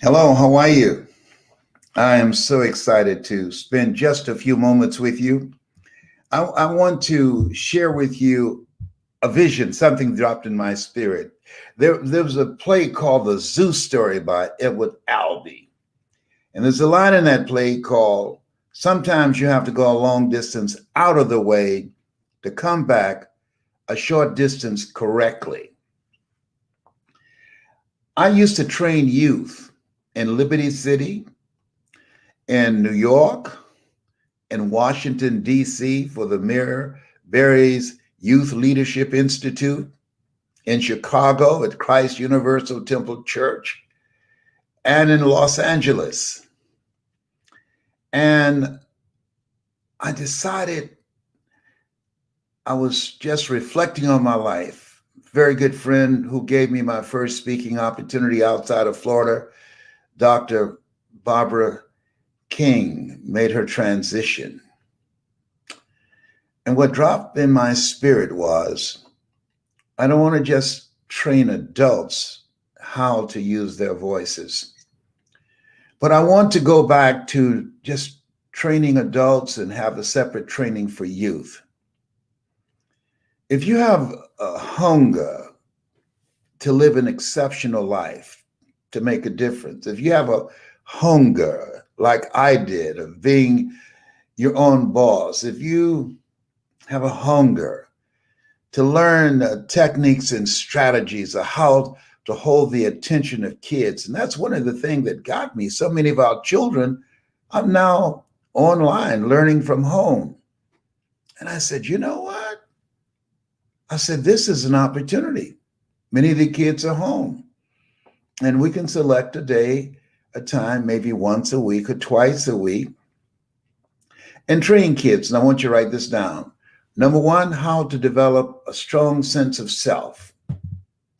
Hello, how are you? I am so excited to spend just a few moments with you. I want to share with you a vision, something dropped in my spirit. There was a play called The Zoo Story by Edward Albee. And there's a line in that play called, "Sometimes you have to go a long distance out of the way to come back a short distance correctly." I used to train youth in Liberty City, in New York, in Washington, D.C. for the Mirror Berry's Youth Leadership Institute, in Chicago at Christ Universal Temple Church, and in Los Angeles. And I decided I was just reflecting on my life. Very good friend who gave me my first speaking opportunity outside of Florida, Dr. Barbara King, made her transition. And what dropped in my spirit was, I don't want to just train adults how to use their voices, but I want to go back to just training adults and have a separate training for youth. If you have a hunger to live an exceptional life, to make a difference, if you have a hunger like I did of being your own boss, if you have a hunger to learn techniques and strategies of how to hold the attention of kids. And that's one of the things that got me. So many of our children are now online learning from home. And I said, you know what? I said, this is an opportunity. Many of the kids are home. And we can select a day, a time, maybe once a week or twice a week, and train kids. And I want you to write this down. Number one, how to develop a strong sense of self.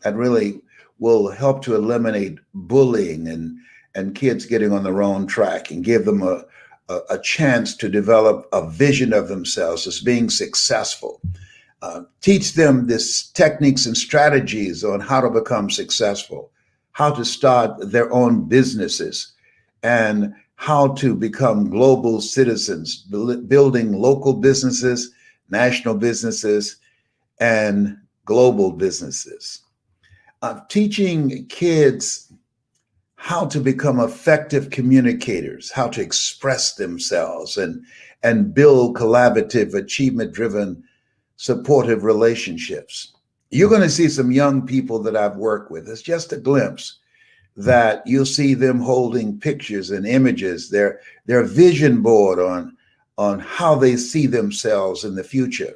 That really will help to eliminate bullying and kids getting on the wrong track and give them a chance to develop a vision of themselves as being successful. Teach them this techniques and strategies on how to become successful, how to start their own businesses, and how to become global citizens, building local businesses, national businesses, and global businesses. Teaching kids how to become effective communicators, how to express themselves and build collaborative, achievement-driven, supportive relationships. You're going to see some young people that I've worked with. It's just a glimpse that you'll see them holding pictures and images, their vision board on how they see themselves in the future.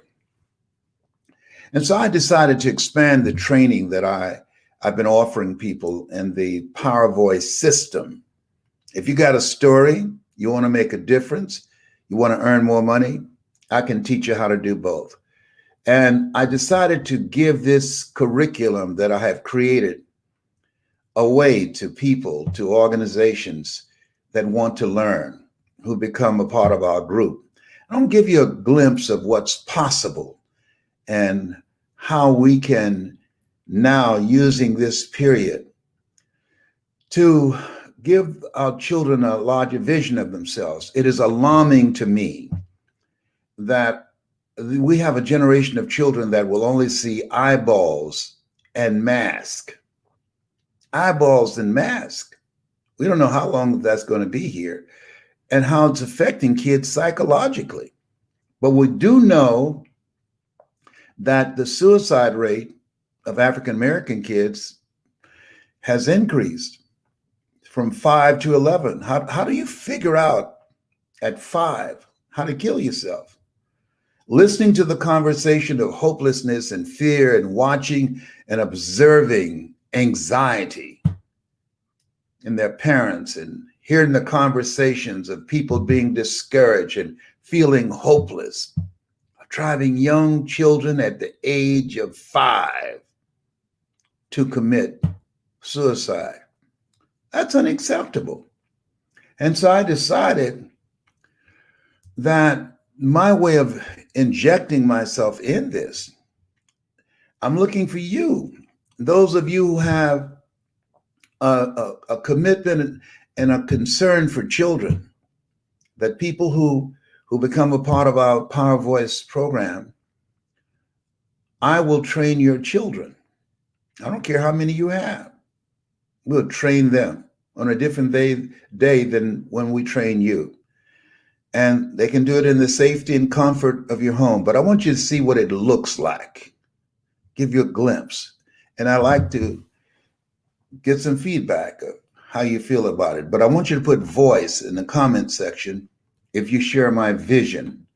And so I decided to expand the training that I've been offering people in the Power Voice system. If you got a story, you want to make a difference, you want to earn more money, I can teach you how to do both. And I decided to give this curriculum that I have created away to people, to organizations that want to learn, who become a part of our group. I'm going to give you a glimpse of what's possible and how we can now, using this period, to give our children a larger vision of themselves. It is alarming to me that we have a generation of children that will only see eyeballs and mask. Eyeballs and mask. We don't know how long that's going to be here and how it's affecting kids psychologically. But we do know that the suicide rate of African American kids has increased from 5 to 11. How do you figure out at 5 how to kill yourself? Listening to the conversation of hopelessness and fear and watching and observing anxiety in their parents and hearing the conversations of people being discouraged and feeling hopeless, driving young children at the age of 5 to commit suicide. That's unacceptable. And so I decided that my way of injecting myself in this, I'm looking for you, those of you who have a commitment and a concern for children, that people who become a part of our Power Voice program, I will train your children. I don't care how many you have. We'll train them on a different day than when we train you. And they can do it in the safety and comfort of your home. But I want you to see what it looks like, give you a glimpse. And I like to get some feedback of how you feel about it. But I want you to put voice in the comment section if you share my vision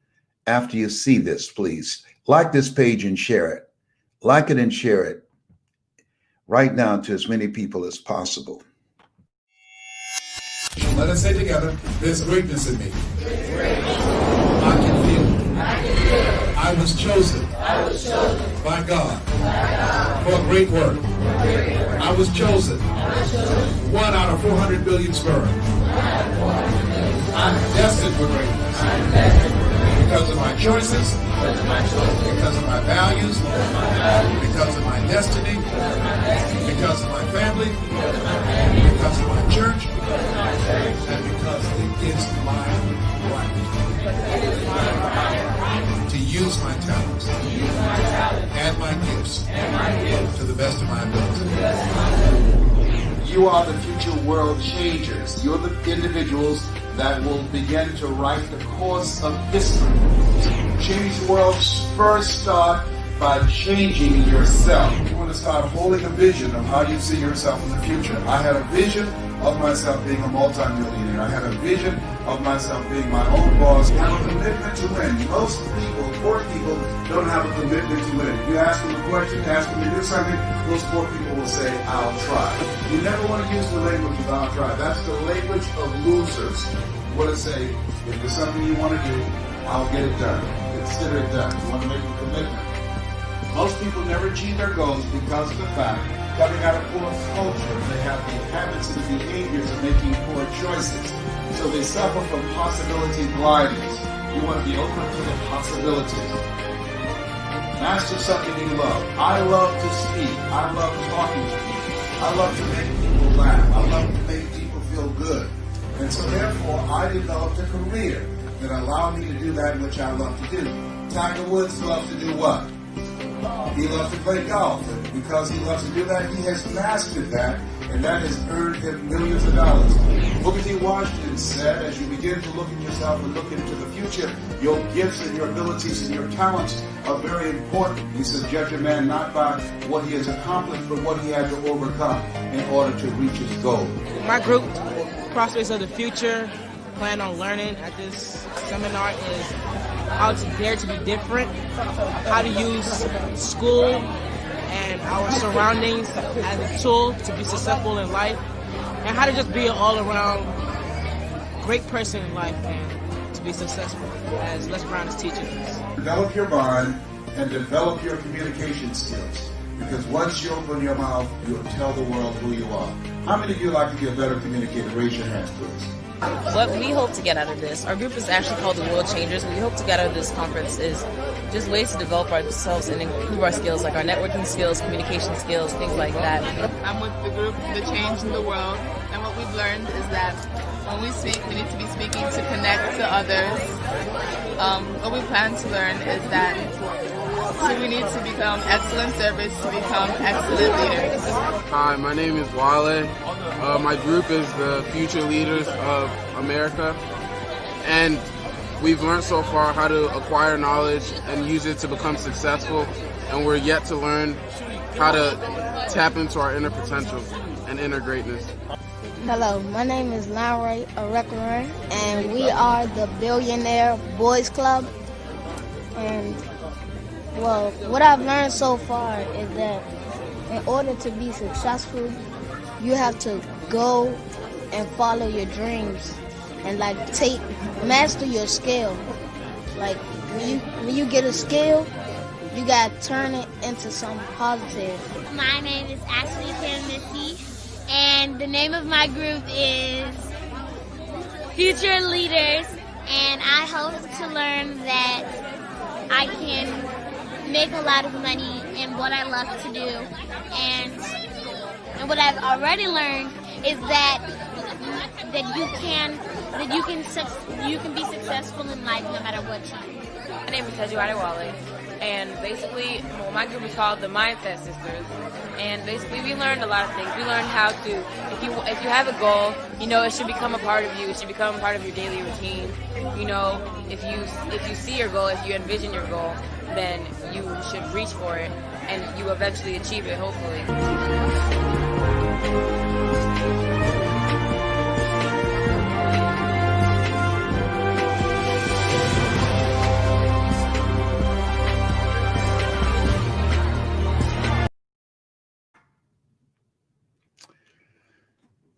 after you see this, please. Like this page and share it. Like it and share it right now to as many people as possible. Let us say together, there's greatness in me. I can feel it. I was chosen by God for a great work. I was chosen 1 out of 400 billion sperm. I'm destined for greatness because of my choices, because of my values, because of my destiny, because of my family, because of my church, and because it is my right to use my talents and my gifts to the best of my ability. You are the future world changers. You're the individuals that will begin to write the course of history. Change the world first start by changing yourself. You want to start holding a vision of how you see yourself in the future. I had a vision of myself being a multimillionaire. I had a vision of myself being my own boss. I have a commitment to win. Most people, poor people, don't have a commitment to win. If you ask them a question, ask them to do something, most poor people will say, I'll try. You never want to use the language of I'll try. That's the language of losers. You want to say, if there's something you want to do, I'll get it done. Consider it done. You want to make a commitment. Most people never achieve their goals because of the fact, coming out of poor culture, they have the habits and behaviors of making poor choices. So they suffer from possibility blindness. You want to be open to the possibilities. Master something you love. I love to speak. I love talking to people. I love to make people laugh. I love to make people feel good. And so therefore, I developed a career that allowed me to do that which I love to do. Tiger Woods loves to do what? He loves to play golf. And because he loves to do that, he has mastered that, and that has earned him millions of dollars. Booker T. Washington said, as you begin to look at yourself and look into the future, your gifts and your abilities and your talents are very important. He said, judge a man not by what he has accomplished, but what he had to overcome in order to reach his goal. My group, Prospects of the Future, plan on learning at this seminar is how to dare to be different, how to use school and our surroundings as a tool to be successful in life, and how to just be an all-around great person in life and to be successful, as Les Brown is teaching us. Develop your mind and develop your communication skills, because once you open your mouth, you'll tell the world who you are. How many of you would like to be a better communicator? Raise your hands, please. What we hope to get out of this, our group is actually called the World Changers. What we hope to get out of this conference is just ways to develop ourselves and improve our skills, like our networking skills, communication skills, things like that. I'm with the group, The Change in the World, and what we've learned is that when we speak, we need to be speaking to connect to others. What we plan to learn is that we need to become excellent servants to become excellent leaders. Hi, my name is Wale. My group is the Future Leaders of America, and we've learned so far how to acquire knowledge and use it to become successful, and we're yet to learn how to tap into our inner potential and inner greatness. Hello, my name is Lanray Arekarun, and we are the Billionaire Boys Club. And well, what I've learned so far is that in order to be successful, you have to go and follow your dreams and master your skill. Like when you get a skill, you gotta turn it into something positive. My name is Ashley Missy, and the name of my group is Future Leaders, and I hope to learn that I can make a lot of money in what I love to do, and And what I've already learned is that you can be successful in life no matter what you do. My name is Tejuade Wale, and basically, my group is called the Mindset Sisters. And basically, we learned a lot of things. We learned how to, if you have a goal, it should become a part of you. It should become a part of your daily routine. If you see your goal, if you envision your goal, then you should reach for it, and you eventually achieve it, hopefully.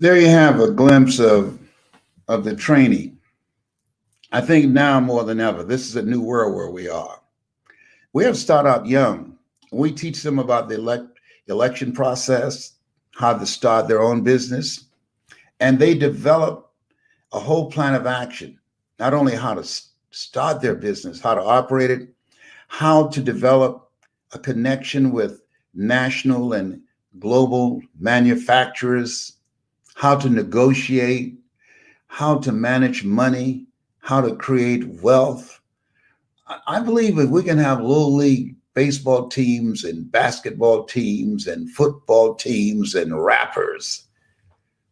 There you have a glimpse of the training. I think now more than ever, this is a new world where we are. We have to start out young. We teach them about the election process, how to start their own business, and they develop a whole plan of action, not only how to start their business, how to operate it, how to develop a connection with national and global manufacturers, how to negotiate, how to manage money, how to create wealth. I believe if we can have little league baseball teams and basketball teams and football teams and rappers,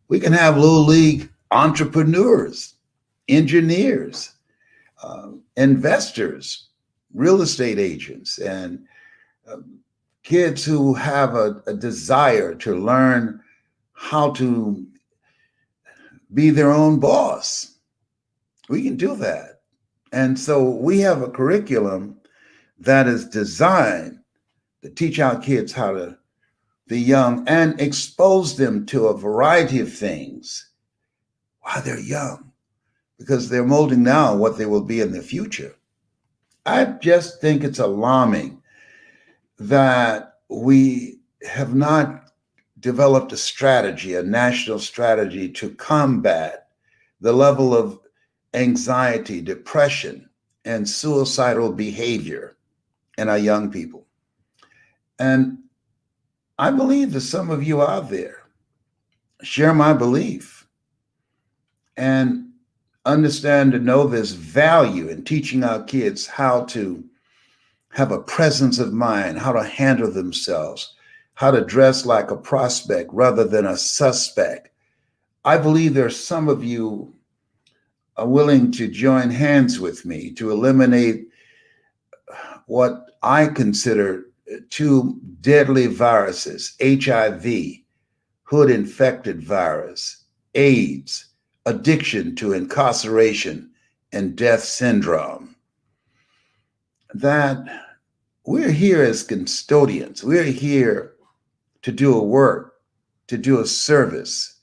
we can have little league entrepreneurs, engineers, investors, real estate agents, and kids who have a desire to learn how to be their own boss. We can do that. And so we have a curriculum that is designed to teach our kids how to be young and expose them to a variety of things while they're young, because they're molding now what they will be in the future. I just think it's alarming that we have not developed a strategy, a national strategy to combat the level of anxiety, depression, and suicidal behavior in our young people. And I believe that some of you out there share my belief and understand and know there's value in teaching our kids how to have a presence of mind, how to handle themselves, how to dress like a prospect rather than a suspect. I believe there's some of you are willing to join hands with me to eliminate what I consider two deadly viruses: HIV, hood infected virus, AIDS, addiction to incarceration, and death syndrome. That we're here as custodians. We're here to do a work, to do a service.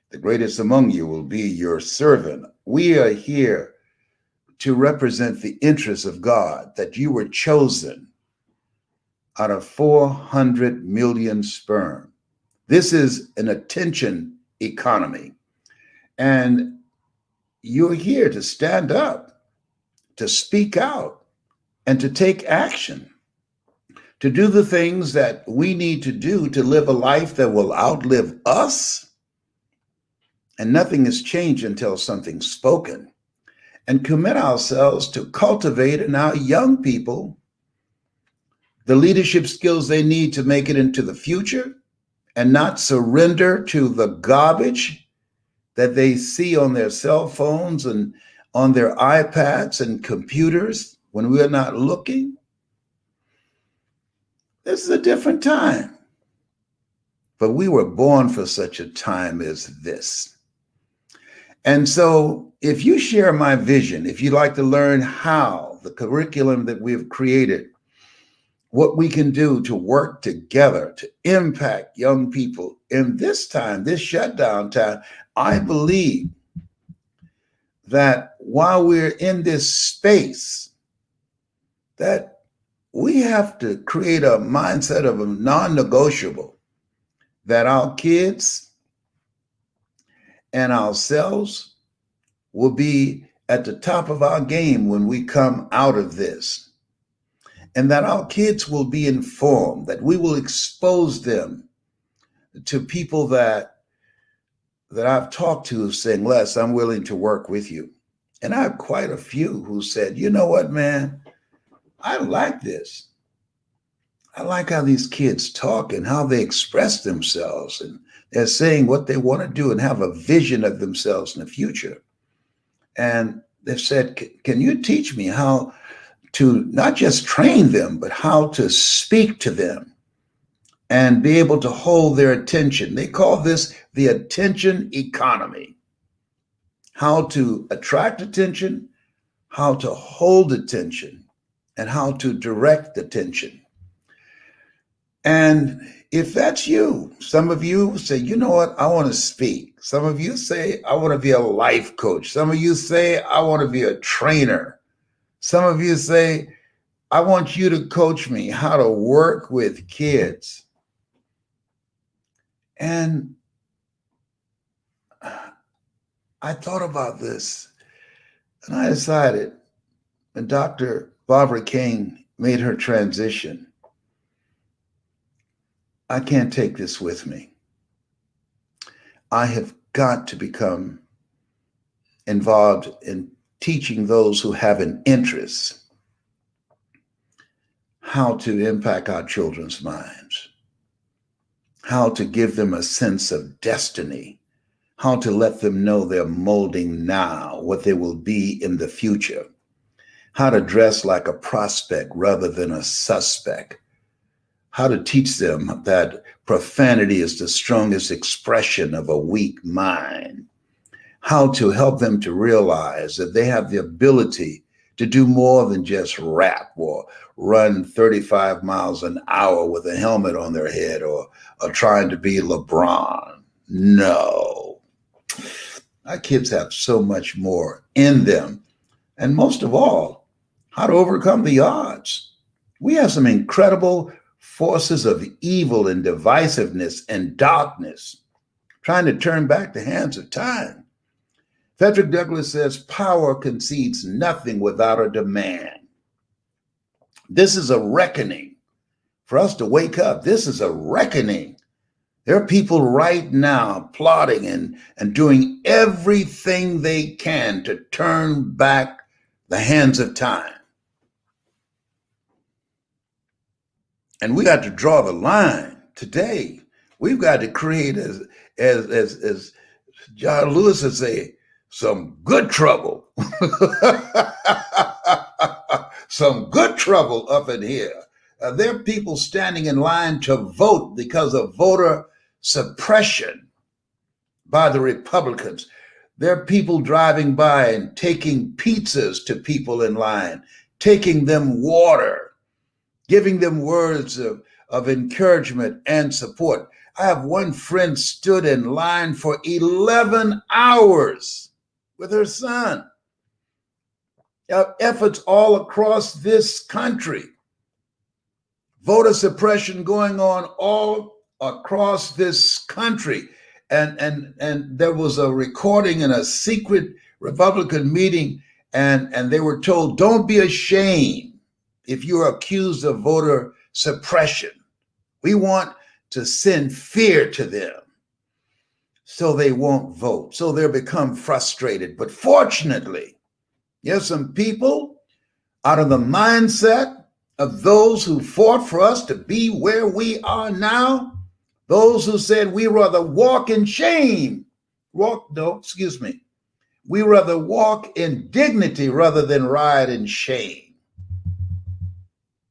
The greatest among you will be your servant. We are here to represent the interests of God, that you were chosen out of 400 million sperm. This is an attention economy. And you're here to stand up, to speak out, and to take action, to do the things that we need to do to live a life that will outlive us. And nothing is changed until something's spoken. And commit ourselves to cultivate in our young people the leadership skills they need to make it into the future, and not surrender to the garbage that they see on their cell phones and on their iPads and computers when we're not looking. This is a different time. But we were born for such a time as this. And so if you share my vision, if you'd like to learn how the curriculum that we've created, what we can do to work together to impact young people in this time, this shutdown time, I believe that while we're in this space, that we have to create a mindset of a non-negotiable, that our kids and ourselves will be at the top of our game when we come out of this. And that our kids will be informed, that we will expose them to people that I've talked to saying, Les, I'm willing to work with you. And I have quite a few who said, you know what, man, I like this. I like how these kids talk and how they express themselves. And they're saying what they want to do and have a vision of themselves in the future. And they've said, can you teach me how to not just train them, but how to speak to them and be able to hold their attention? They call this the attention economy. How to attract attention, how to hold attention, and how to direct attention. And if that's you, some of you say, you know what, I want to speak. Some of you say, I want to be a life coach. Some of you say, I want to be a trainer. Some of you say, I want you to coach me how to work with kids. And I thought about this and I decided when Dr. Barbara King made her transition, I can't take this with me. I have got to become involved in teaching those who have an interest how to impact our children's minds, how to give them a sense of destiny, how to let them know they're molding now what they will be in the future, how to dress like a prospect rather than a suspect, how to teach them that profanity is the strongest expression of a weak mind, how to help them to realize that they have the ability to do more than just rap or run 35 miles an hour with a helmet on their head or trying to be LeBron. No. Our kids have so much more in them. And most of all, how to overcome the odds. We have some incredible forces of evil and divisiveness and darkness trying to turn back the hands of time. Frederick Douglass says, power concedes nothing without a demand. This is a reckoning for us to wake up. This is a reckoning. There are people right now plotting and doing everything they can to turn back the hands of time. And we got to draw the line today. We've got to create, as John Lewis would say, some good trouble. Some good trouble up in here. There are people standing in line to vote because of voter suppression by the Republicans. There are people driving by and taking pizzas to people in line, taking them water, giving them words of encouragement and support. I have one friend stood in line for 11 hours with her son. Efforts all across this country. Voter suppression going on all across this country. And there was a recording in a secret Republican meeting, and they were told, don't be ashamed if you're accused of voter suppression. We want to send fear to them so they won't vote, so they'll become frustrated. But fortunately, there's some people out of the mindset of those who fought for us to be where we are now, those who said we rather walk in shame, we rather walk in dignity rather than ride in shame.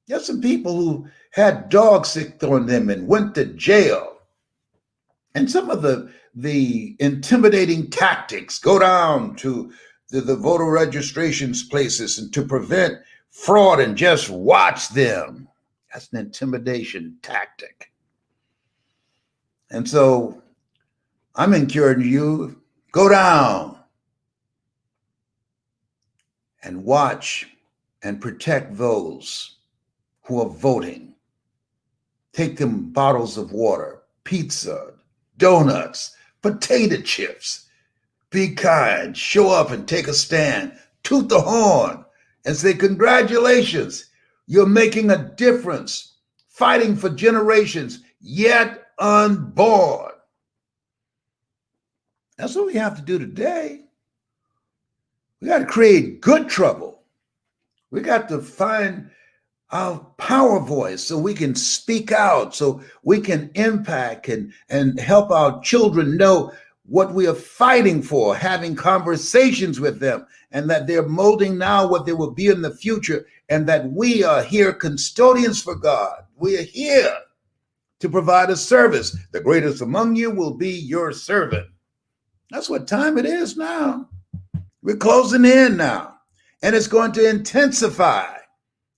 There's some people who had dog sick on them and went to jail. And some of the intimidating tactics go down to the voter registrations places and to prevent fraud and just watch them. That's an intimidation tactic. And so I'm encouraging you, go down and watch and protect those who are voting. Take them bottles of water, pizza, donuts, potato chips. Be kind, show up and take a stand, toot the horn and say, congratulations, you're making a difference, fighting for generations. Yet unborn. That's what we have to do today. We got to create good trouble. We got to find our power voice so we can speak out, so we can impact and help our children know what we are fighting for, having conversations with them, and that they're molding now what they will be in the future, and that we are here custodians for God. We are here to provide a service. The greatest among you will be your servant. That's what time it is now. We're closing in now, and it's going to intensify.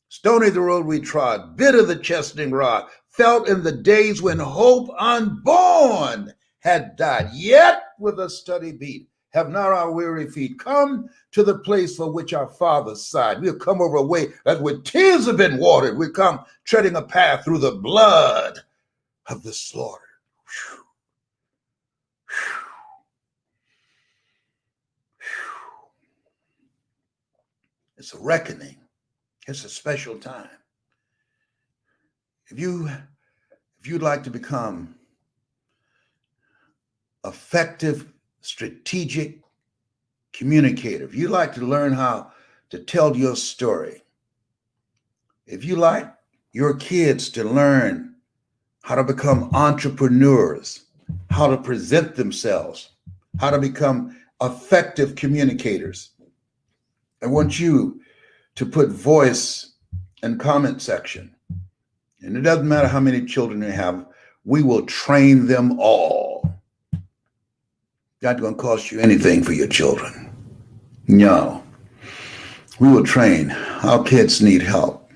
Stony the road we trod, bitter the chastening rod, felt in the days when hope unborn had died. Yet with a steady beat have not our weary feet come to the place for which our fathers sighed. We've come over a way that with tears have been watered. We've come treading a path through the blood of the slaughtered. Whew. Whew. It's a reckoning. It's a special time. If you'd like to become effective, strategic communicator, if you'd like to learn how to tell your story, if you like your kids to learn how to become entrepreneurs, how to present themselves, how to become effective communicators, I want you to put voice in comment section. And it doesn't matter how many children you have, we will train them all. Not going to cost you anything for your children. No. We will train. Our kids need help.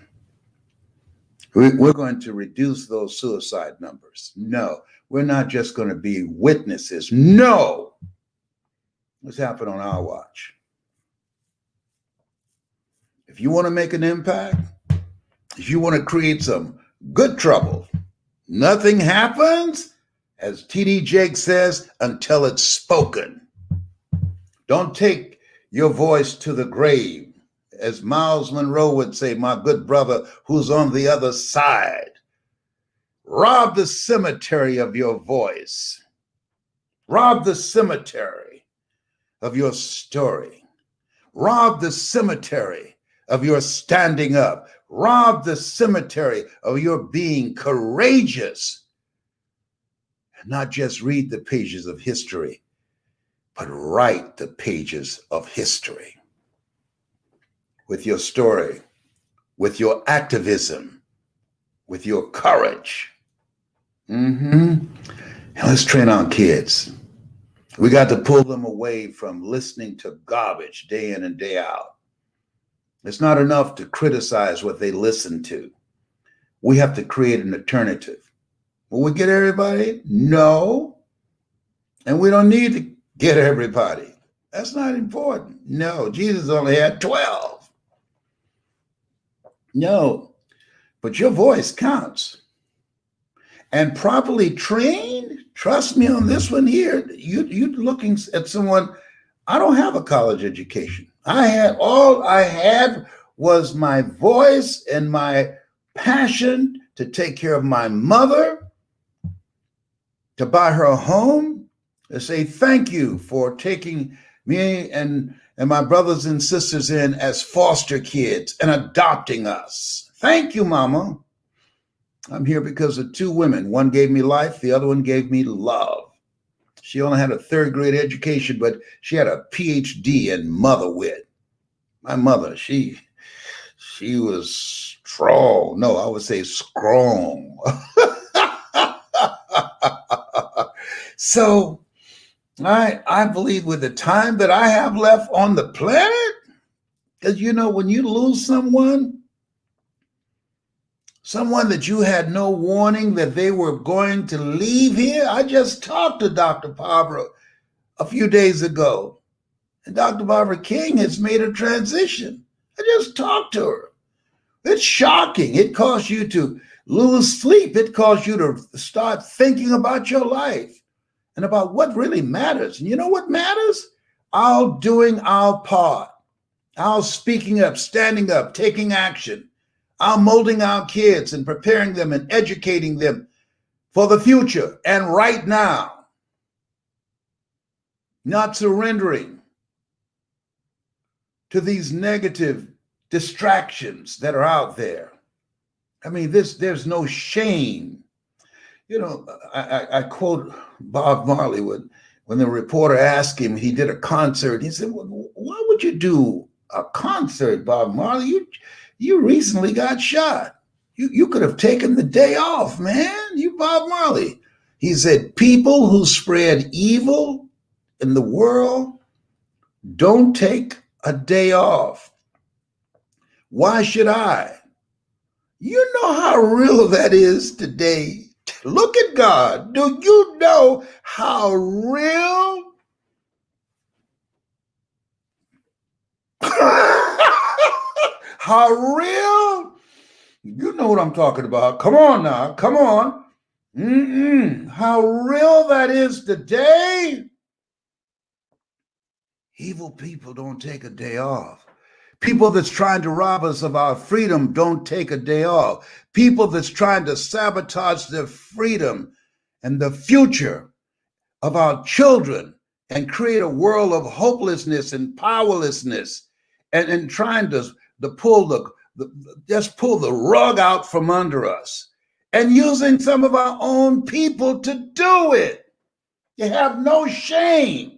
We're going to reduce those suicide numbers. No. We're not just going to be witnesses. No. What's happened on our watch? If you want to make an impact, if you want to create some good trouble, nothing happens, as T.D. Jakes says, until it's spoken. Don't take your voice to the grave. As Miles Monroe would say, my good brother who's on the other side. Rob the cemetery of your voice. Rob the cemetery of your story. Rob the cemetery of your standing up. Rob the cemetery of your being courageous. And not just read the pages of history, but write the pages of history. With your story, with your activism, with your courage. And let's train our kids. We got to pull them away from listening to garbage day in and day out. It's not enough to criticize what they listen to. We have to create an alternative. Will we get everybody? No. And we don't need to get everybody. That's not important. No, Jesus only had 12. No, but your voice counts. And properly trained, trust me on this one here, you're looking at someone, I don't have a college education. All I had was my voice and my passion to take care of my mother, to buy her a home, to say thank you for taking me and my brothers and sisters in as foster kids and adopting us. Thank you, Mama. I'm here because of two women. One gave me life, the other one gave me love. She only had a third grade education, but she had a PhD in mother wit. My mother, she was strong. No, I would say strong. So I believe with the time that I have left on the planet, because when you lose someone that you had no warning that they were going to leave here. I just talked to Dr. Barbara a few days ago, and Dr. Barbara King has made a transition. I just talked to her. It's shocking. It caused you to lose sleep. It caused you to start thinking about your life and about what really matters. And you know what matters? Our doing our part, our speaking up, standing up, taking action. Our molding our kids and preparing them and educating them for the future and right now, not surrendering to these negative distractions that are out there. I mean, there's no shame. You know, I quote Bob Marley when the reporter asked him, he did a concert. He said, well, why would you do a concert, Bob Marley? You recently got shot. You could have taken the day off, man. You Bob Marley. He said, people who spread evil in the world don't take a day off. Why should I? You know how real that is today. Look at God. Do you know how real? How real? You know what I'm talking about. Come on now. Come on. How real that is today. Evil people don't take a day off. People that's trying to rob us of our freedom don't take a day off. People that's trying to sabotage the freedom and the future of our children and create a world of hopelessness and powerlessness and trying to pull just pull the rug out from under us and using some of our own people to do it. You have no shame.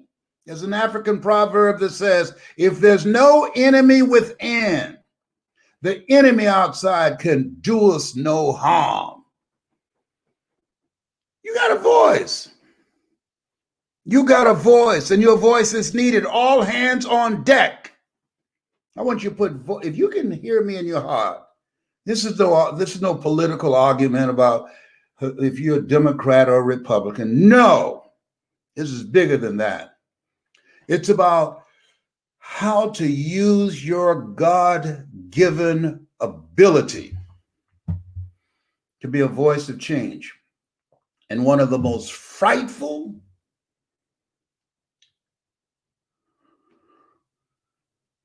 There's an African proverb that says, if there's no enemy within, the enemy outside can do us no harm. You got a voice. You got a voice, and your voice is needed. All hands on deck. I want you to put, if you can hear me in your heart, this is no political argument about if you're a Democrat or a Republican. No, this is bigger than that. It's about how to use your God-given ability to be a voice of change. And one of the most frightful,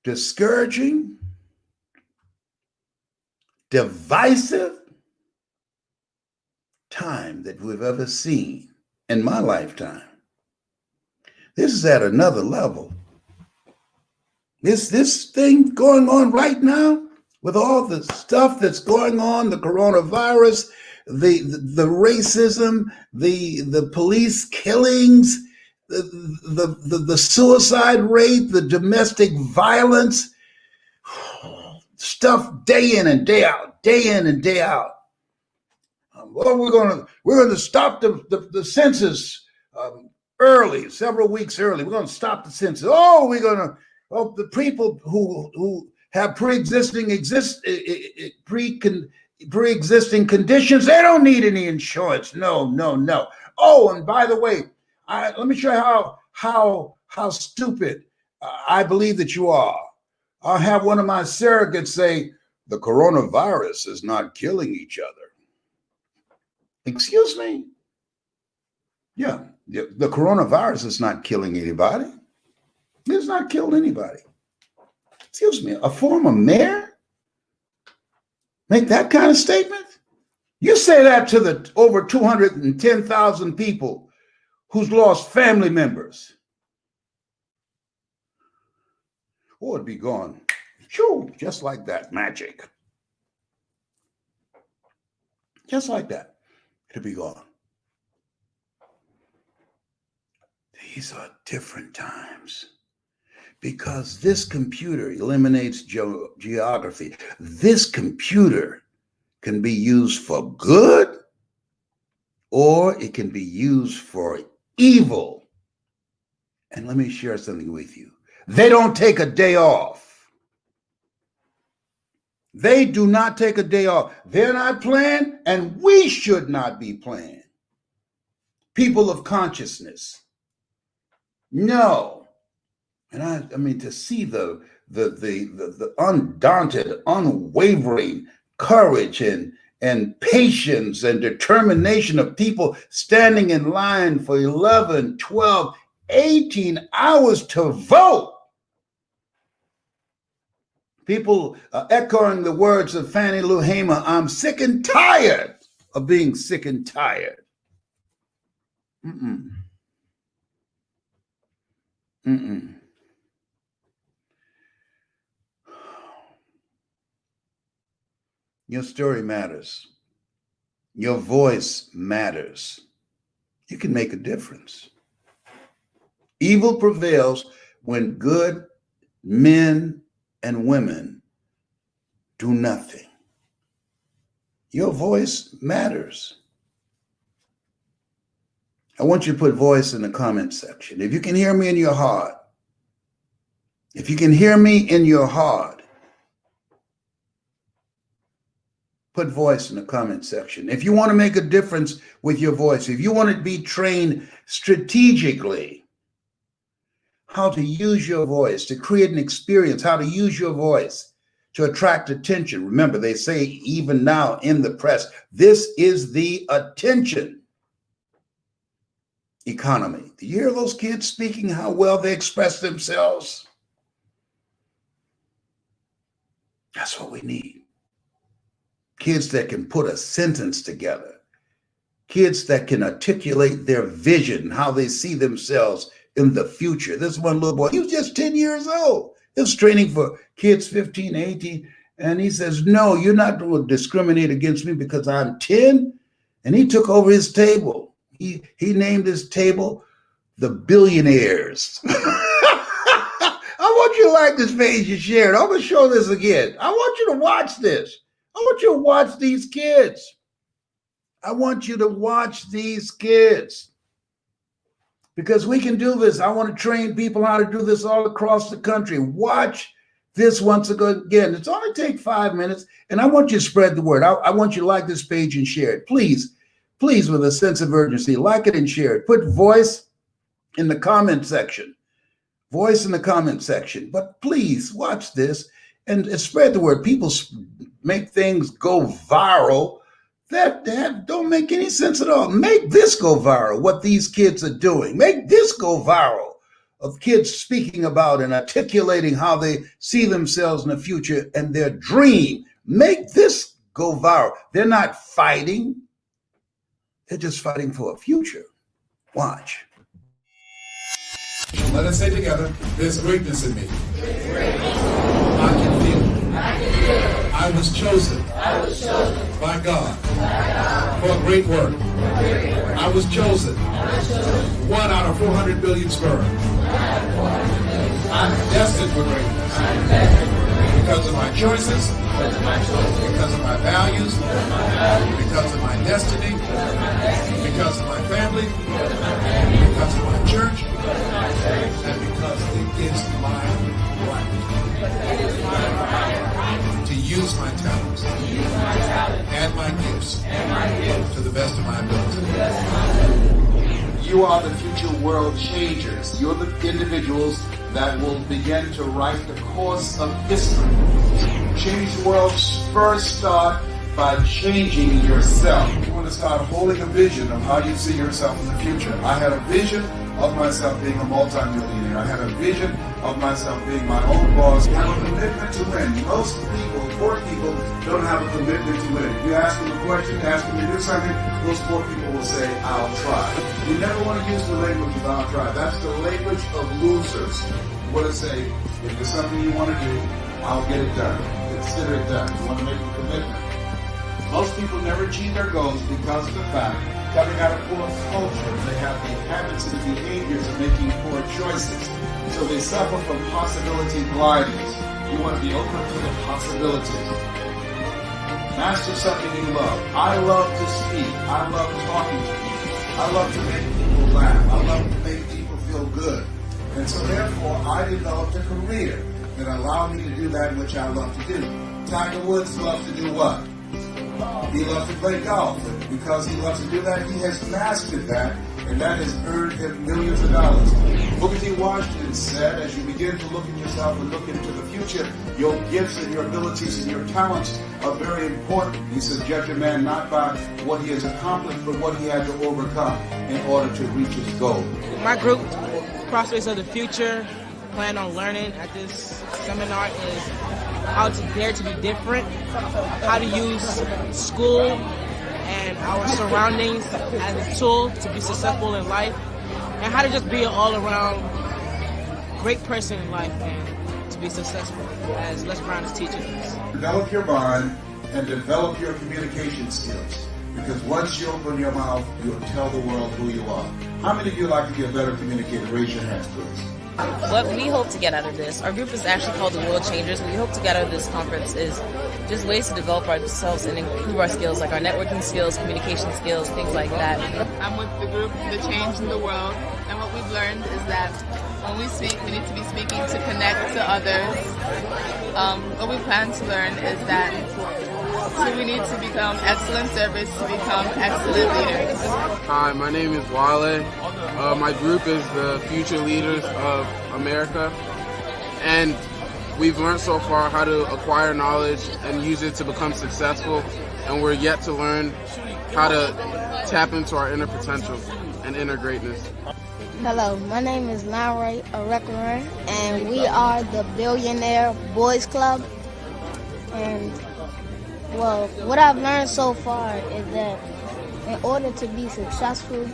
discouraging, divisive time that we've ever seen in my lifetime. This is at another level. This thing going on right now with all the stuff that's going on, the coronavirus, the racism, the police killings, the suicide rate, the domestic violence, stuff day in and day out, day in and day out. Well, we're going to stop the census early, several weeks early. We're going to stop the census. The people who have pre-existing conditions, they don't need any insurance. No. Oh, and by the way, let me show you how stupid I believe that you are. I'll have one of my surrogates say, the coronavirus is not killing each other. Excuse me? Yeah, the coronavirus is not killing anybody. It's not killed anybody. Excuse me, a former mayor make that kind of statement? You say that to the over 210,000 people who's lost family members. Oh, it'd be gone. Shoo, just like that, magic. Just like that, it'd be gone. These are different times because this computer eliminates geography. This computer can be used for good or it can be used for evil. And let me share something with you. They don't take a day off. They do not take a day off. They're not playing, and we should not be playing. People of consciousness. No. And I mean, to see the undaunted, unwavering courage and patience and determination of people standing in line for 11, 12, 18 hours to vote. People echoing the words of Fannie Lou Hamer, I'm sick and tired of being sick and tired. Mm-mm. Mm-mm. Your story matters. Your voice matters. You can make a difference. Evil prevails when good men and women do nothing. Your voice matters. I want you to put voice in the comment section. If you can hear me in your heart, if you can hear me in your heart, put voice in the comment section. If you want to make a difference with your voice, if you want to be trained strategically, how to use your voice to create an experience, how to use your voice to attract attention. Remember, they say even now in the press, this is the attention economy. Do you hear those kids speaking, how well they express themselves? That's what we need. Kids that can put a sentence together. Kids that can articulate their vision, how they see themselves in the future. This one little boy, he was just 10 years old. He was training for kids 15, 18. And he says, no, you're not going to discriminate against me because I'm 10. And he took over his table. He named his table the Billionaires. I want you to like this page and share it. I'm going to show this again. I want you to watch this. I want you to watch these kids. I want you to watch these kids. Because we can do this. I want to train people how to do this all across the country. Watch this once again. It's only take 5 minutes, and I want you to spread the word. I want you to like this page and share it. Please, please, with a sense of urgency, like it and share it. Put voice in the comment section. Voice in the comment section. But please watch this and spread the word. People make things go viral that don't make any sense at all. Make this go viral, what these kids are doing. Make this go viral, of kids speaking about and articulating how they see themselves in the future and their dream. Make this go viral. They're not fighting. They're just fighting for a future. Watch. Let us say together, there's greatness in me. I can feel it. I was chosen by God for a great work. I was chosen 1 out of 400 billion sperm. I'm destined for greatness because of my choices, because of my values, because of my destiny, because of my family, because of my church, and because it is my right to use my talents and my gifts to the best of my ability. You are the future world changers. You're the individuals that will begin to write the course of history. Change the world first start by changing yourself. You want to start holding a vision of how you see yourself in the future. I had a vision of myself being a multimillionaire. I had a vision of myself being my own boss. I have a commitment to win. Most people, poor people, don't have a commitment to win. You ask them a question, ask them to do something, those poor people will say, I'll try. You never want to use the language of I'll try. That's the language of losers. You want to say, if there's something you want to do, I'll get it done. Consider it done. You want to make a commitment. Most people never achieve their goals because of the fact coming out of poor culture, they have the habits and the behaviors of making poor choices. So they suffer from possibility blindness. You want to be open to the possibilities. Master something you love. I love to speak. I love talking to people. I love to make people laugh. I love to make people feel good. And so therefore, I developed a career that allowed me to do that which I love to do. Tiger Woods loves to do what? He loves to play golf. Because he loves to do that, he has mastered that, and that has earned him millions of dollars. Booker T. Washington said, as you begin to look at yourself and look into the future, your gifts and your abilities and your talents are very important. He said, judge a man not by what he has accomplished, but what he had to overcome in order to reach his goal. My group, Prospects of the Future, plan on learning at this seminar is how to dare to be different, how to use school and our surroundings as a tool to be successful in life, and how to just be an all-around great person in life and to be successful, as Les Brown is teaching us. Develop your bond and develop your communication skills. Because once you open your mouth, you'll tell the world who you are. How many of you like to be a better communicator? Raise your hands, please. What we hope to get out of this, our group is actually called the World Changers. What we hope to get out of this conference is just ways to develop ourselves and improve our skills, like our networking skills, communication skills, things like that. I'm with the group, The Change in the World, and what we've learned is that when we speak, we need to be speaking to connect to others. What we plan to learn is that we need to become excellent servants to become excellent leaders. Hi, my name is Wale. My group is the Future Leaders of America. And we've learned so far how to acquire knowledge and use it to become successful. And we're yet to learn how to tap into our inner potential and inner greatness. Hello, my name is Lanray Arekarun, and we are the Billionaire Boys Club. And well, what I've learned so far is that in order to be successful,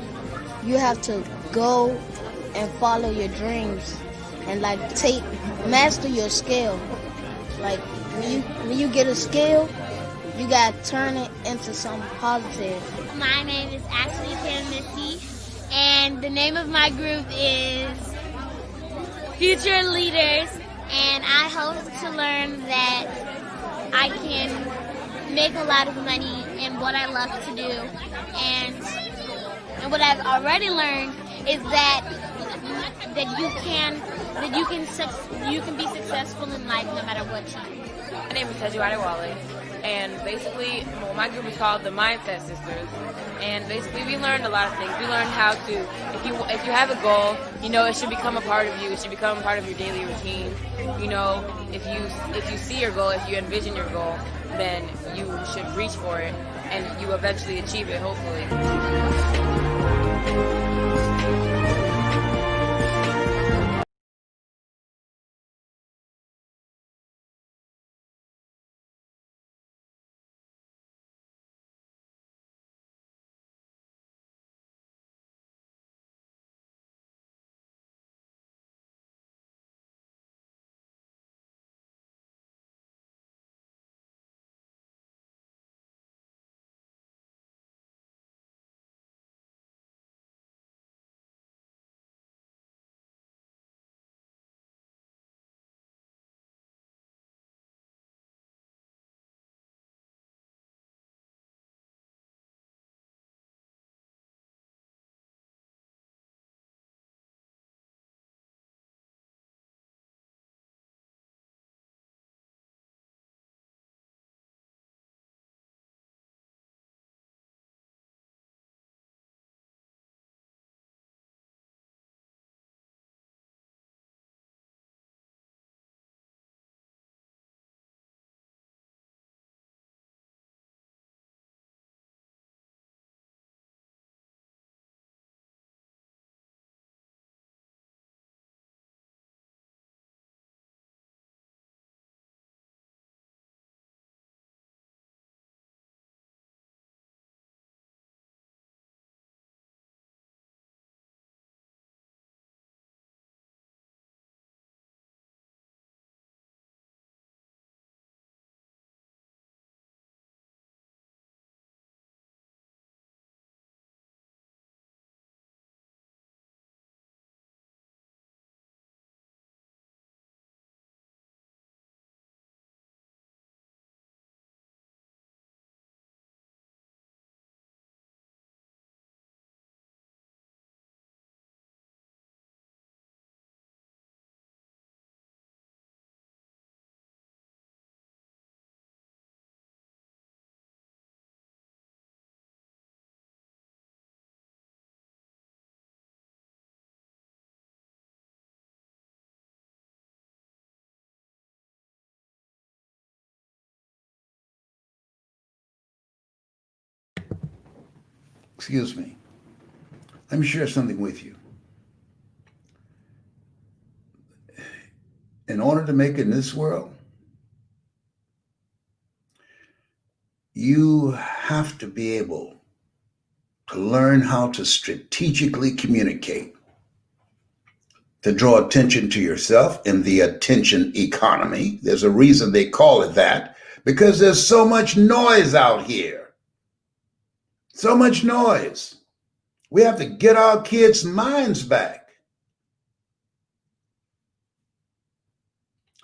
you have to go and follow your dreams and master your skill. Like when you get a skill, you gotta turn it into something positive. My name is Ashley Missy, and the name of my group is Future Leaders, and I hope to learn that I can make a lot of money in what I love to do, and what I've already learned is that you can be successful in life no matter what you do. My name is Tejuade Wale, and basically, my group is called the Mindset Sisters. And basically, we learned a lot of things. We learned how to, if you have a goal, it should become a part of you. It should become a part of your daily routine. If you see your goal, if you envision your goal, then you should reach for it, and you eventually achieve it, hopefully. Excuse me. Let me share something with you. In order to make it in this world, You have to be able to learn how to strategically communicate, to draw attention to yourself in the attention economy. There's a reason they call it that, because there's so much noise out here. So much noise. We have to get our kids' minds back.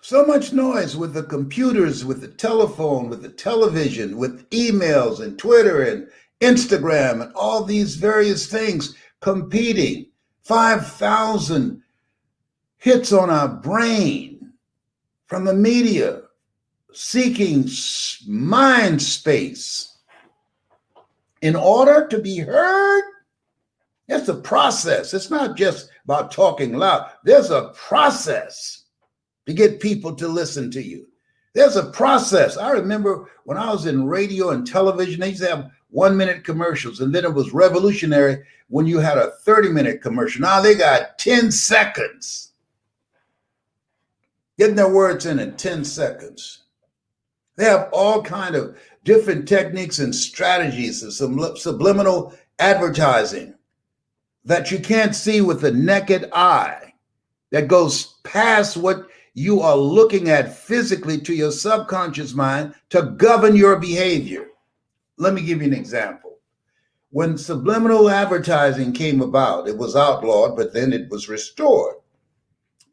So much noise with the computers, with the telephone, with the television, with emails and Twitter and Instagram and all these various things competing. 5,000 hits on our brain from the media, seeking mind space in order to be heard. It's a process. It's not just about talking loud. There's a process to get people to listen to you. There's a process. I remember when I was in radio and television, they used to have 1-minute commercials, and then it was revolutionary when you had a 30-minute commercial. Now they got 10 seconds. Getting their words in 10 seconds. They have all kind of different techniques and strategies of some subliminal advertising that you can't see with the naked eye, that goes past what you are looking at physically to your subconscious mind to govern your behavior. Let me give you an example. When subliminal advertising came about, it was outlawed, but then it was restored.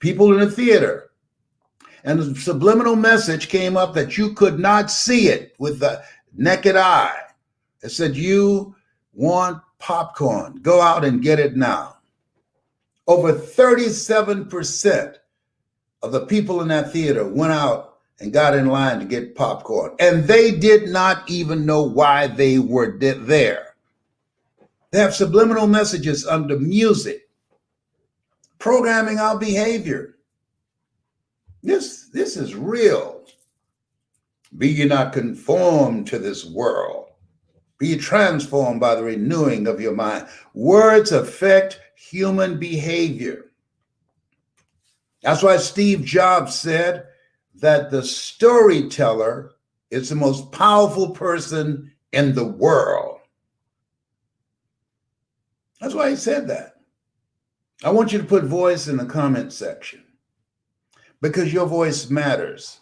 People in the theater, and the subliminal message came up that you could not see it with the naked eye. It said, you want popcorn, go out and get it now. Over 37% of the people in that theater went out and got in line to get popcorn. And they did not even know why they were there. They have subliminal messages under music, programming our behavior. This is real. Be ye not conformed to this world. Be ye transformed by the renewing of your mind. Words affect human behavior. That's why Steve Jobs said that the storyteller is the most powerful person in the world. That's why he said that. I want you to put voice in the comment section, because your voice matters.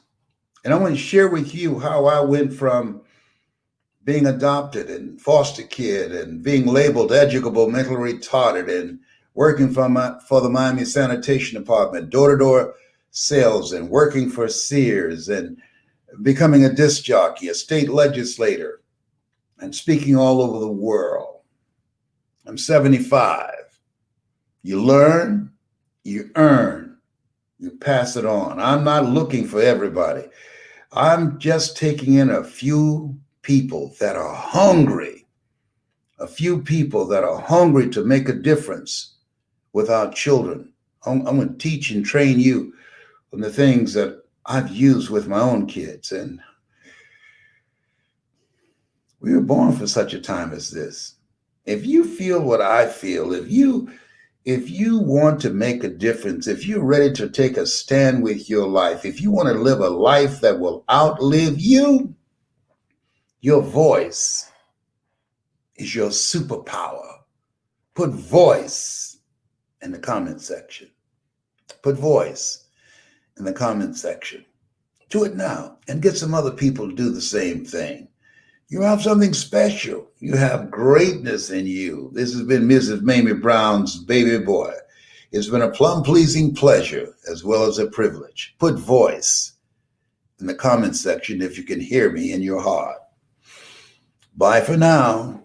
And I want to share with you how I went from being adopted and foster kid and being labeled educable, mentally retarded, and working for the Miami Sanitation Department, door-to-door sales, and working for Sears, and becoming a disc jockey, a state legislator, and speaking all over the world. I'm 75. You learn, you earn, you pass it on. I'm not looking for everybody. I'm just taking in a few people that are hungry, a few people that are hungry to make a difference with our children. I'm going to teach and train you on the things that I've used with my own kids. And we were born for such a time as this. If you feel what I feel, if you want to make a difference, if you're ready to take a stand with your life, if you want to live a life that will outlive you, your voice is your superpower. Put voice in the comment section. Put voice in the comment section. Do it now and get some other people to do the same thing. You have something special. You have greatness in you. This has been Mrs. Mamie Brown's baby boy. It's been a plum-pleasing pleasure as well as a privilege. Put voice in the comment section if you can hear me in your heart. Bye for now.